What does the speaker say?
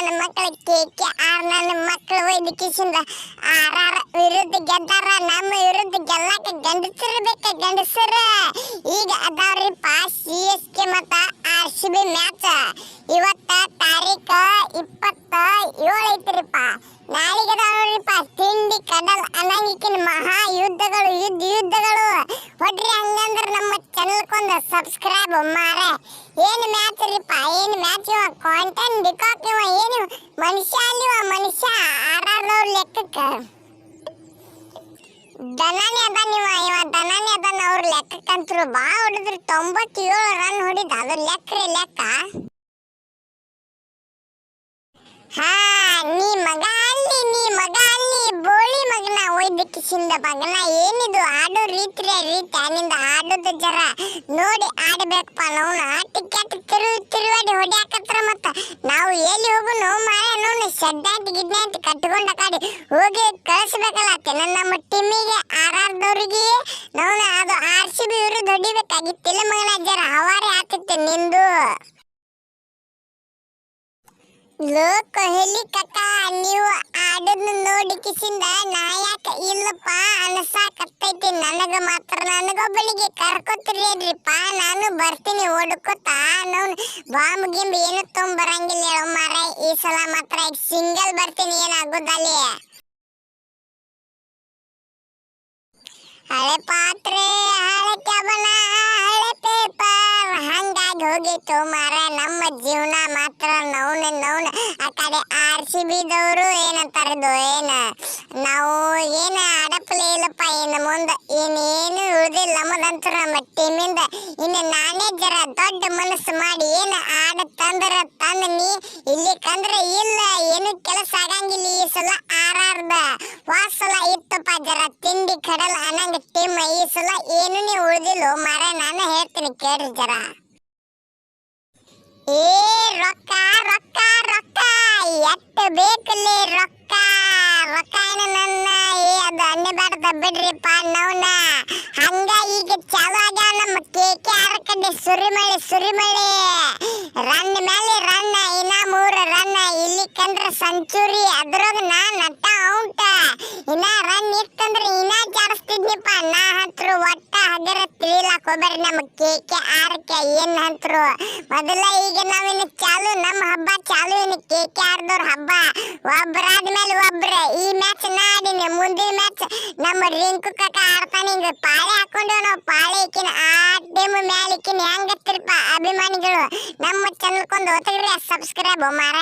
ನನ್ನ ಮಕ್ಕಳ KKR ನನ್ನ ಮಕ್ಕಳು ವೈದ್ಯಕೀಯದಿಂದ RR ವಿರುದ್ಧ ಗೆದ್ದಾರ. ನಮ್ಮ ವಿರುದ್ಧ ಗೆಲ್ಲಕ್ಕೆ ಗಂಡಸರು ಗಂಡಸರ. ಈಗ ಅದಾವ್ರಿಪ್ಪ CSK ಮತ್ತ RCB ಮ್ಯಾಚ್. ಇವತ್ತ ತಾರೀಖ 27 ಐತ್ರಿಪ್ಪ. ನಾಳೆಗೆ ಅದಾವ್ರಿಪ್ಪ ತಿಂಡಿ ಕಡಲ್ ಅನ್ನಂಗಿಕಿನ ಮಹಾ ಯುದ್ಧಗಳು ಯುದ್ಧಗಳು. ಹೊಡ್ರಿ ಹಂಗಂದ್ರ ನಮ್ಮ ಚಾನಲ್ಕೊಂದು ಸಬ್ಸ್ಕ್ರೈಬ್ ಮಾರೆ. ಏನು ಮ್ಯಾಚ್ ರೀಪ, ಏನು ಮ್ಯಾಚ್. ಇವ ಕಾಂಟೆಂಟ್ ಬಿಕಾಕ್ ಇವ ಏನು ಮನುಷ್ಯ ಅಲ್ಲಿವ ಮನುಷ್ಯ. RR ಲೆಕ್ಕಕ್ಕೆ ದನಾನೇ ಅದಾನ ಇವ ದನಾನೇ ಅದಾನ. ಅವ್ರ ಲೆಕ್ಕಕ್ಕಂತರು ಬಾ ಹೊಡಿದ್ರು 97 ರನ್ ಹೊಡಿದ. ಅದು ಲೆಕ್ಕ. ಹಾ ನೀ ಮಗ ಅಲ್ಲಿ ಬೋಳಿ ಮಗನ ವೈದ್ಯಕೀಯದಿಂದ ಮಗನ. ಏನಿದು ಆಡೋ ರೀತಿ ನಿಂದ ಆಡೋದು ಜರ ನೋಡಿ ಆಡಬೇಕಪ್ಪ. ನಾವು ಟಿಕೆಟ್ ತಿರುವಾಡಿ ಹೊಡ್ಯಾಕತ್ರ. ಮತ್ತ ನಾವು ಎಲ್ಲಿ ಹೋಗುನು ಮಾರ ನೋಡು ಶೆಡ್ಡಾಂಟ್ ಗಿಡ್ಡಾಂಟ್ ಕಟ್ಕೊಂಡ ಕಾಡಿ ಹೋಗಿ ಕಳಿಸ್ಬೇಕಲ್ಲ ನಮ್ಮ ಟೀಮಿಗೆ RRದವ್ರಿಗೆ. ನಾವು ಅದು RCB ವಿರುದ್ಧ ಹೊಡಿಬೇಕಾಗಿತ್ತಿಲ್ಲ ಮಗನ. ಜರ ಹವಾರಿ ಆಗ್ತಿತ್ತು ನಿಂದು. ಲೋ ಕೊಹ್ಲಿ ಕಕ್ಕ, ನೀವು ಆಡೋದನ್ನ ನೋಡಿ ಕಿಸಿಂದ ನಾಯಕ ಇಲ್ಲಪ್ಪ ಅನಸಾಕತ್ತೈತಿ ನನಗೊಬ್ಬಳಿಗೆ ಕರ್ಕೊತಿರೇನ್ರಿಪ್ಪ. ನಾನು ಬರ್ತೀನಿ ಓಡ್ಕೋತ. ನಾವು ಬಾಂಬ್ ಗಿಂಬ್ ಏನು ತೊಂಬರಂಗಿಲ್ಲ ಹೇಳೋ ಮಾರ. ಈ ಸಲ ಮಾತ್ರ ಸಿಂಗಲ್ ಬರ್ತೀನಿ, ಏನಾಗೋದಲ್ಲಿ. ಹಳೆ ಪಾತ್ರೆ ಹಳೆ ಕ್ಯಾಬನ ಹಳೆ ಪೇಪರ್ ಹಂಗಾಗಿ ಹೋಗಿತ್ತು ಮಾರ ನಮ್ಮ ಜೀವನ ಮಾತ್ರ. ನೌನ ಆ ಕಡೆ RCBದವರು ಏನಂತಾರದು ನಾವು ಏನು ಆಡಪ್ಲೇ ಇಲ್ಲಪ್ಪ. ಇನ್ನು ಮುಂದೆ ಏನೇನು ಉಳಿದಿಲ್ಲ ನಮ್ಮದಂತೂ ನಮ್ಮ ಟೀಮಿಂದ. ಇನ್ನು ನಾನೇ ಜರ ದೊಡ್ಡ ಮನಸ್ಸು ಮಾಡಿ ಏನು ಆಡ ತಂದು ನೀ ಇಲ್ಲಿ ಕಂದ್ರೆ ಇಲ್ಲ ಏನು ಕೆಲಸ ಆಗಂಗಿಲ್ಲ. ಈ ಸಲ RRದ ವಾಸಲ ಇತ್ತಪ್ಪ ಜರ ತಿಂಡಿ ಕಡಲ್ ಅನ್ನಂಗ ಟೀಮ್. ಈ ಸಲ ಏನು ನೀ ಉಳಿದಿಲ್ಲ ಮಾರ. ನಾನು ಹೇಳ್ತೀನಿ ಕೇಳ್ರಿ ಜರ. ಏ ರೊಕ್ಕ ಎಟ್ಟು ಬೇಕಲ್ಲಿ ರೊಕ್ಕ ಏನು ನನ್ನ ಅದು ಅನ್ನಬೇಡ್ದ ಬಿಡ್ರಿಪ್ಪ. ನವ್ನ ಹಂಗ ಈಗ ಚಾಲು ಆಗ್ಯಾವ ನಮ್ಮ KKR ಕಡೆ ಸುರಿಮಳಿ ರನ್ ಮೇಲೆ ರನ್. ಇನ್ನ 3 ರನ್ ಇಲ್ಲಿ ಕಂಡ್ರೆ ಸೆಂಚುರಿ. ಅದ್ರಾಗ ನಟ್ಟ ಔಟ್. ಇನ್ನ ರನ್ ಇತ್ತಂದ್ರೆ ಇನ್ನ ಜಾಡಿಸ್ತಿದ್ನಿಪ್ಪ. ನಾ ಹತ್ರು ಒಟ್ಟ ಹಗರ ತಿಳಿಲಾಕ ಹೋಗ್ಬೇಡ್ರಿ ನಮ್ಮ KKRಕ್ಕೆ ಏನ್ ಹತ್ರು ಮೊದಲ. ಈಗ ನಾವಿನ್ನು ಚಾಲು ನಮ್ಮ ಹಬ್ಬ ಚಾಲು. ಇನ್ನು KKRದವ್ರ ಹಬ್ಬ ಒಬ್ಬರಾದ್ಮೇಲೆ ಒಬ್ರೆ. ಈ ಮ್ಯಾಚ್ ನಾಡಿನಿ, ಮುಂದಿನ ಮ್ಯಾಚ್ ನಮ್ಮ ರಿಂಕು ಕಾಕ ಆಡ್ತಾನೆ. ಹಿಂಗ ಪಾಳೆ ಹಾಕೊಂಡು ನಾವು ಪಾಳೆ ಇಕ್ಕಿನ ಆ ಟೀಮ್ ಮ್ಯಾಲಿಕ್ಕಿನ ಹೆಂಗತ್ತಿರಪ್ಪ ಅಭಿಮಾನಿಗಳು. ನಮ್ಮ ಚಾನಲ್ಕೊಂದು ಒತ್ತಗ್ರಿ ಸಬ್ಸ್ಕ್ರೈಬ್ ಮಾರ.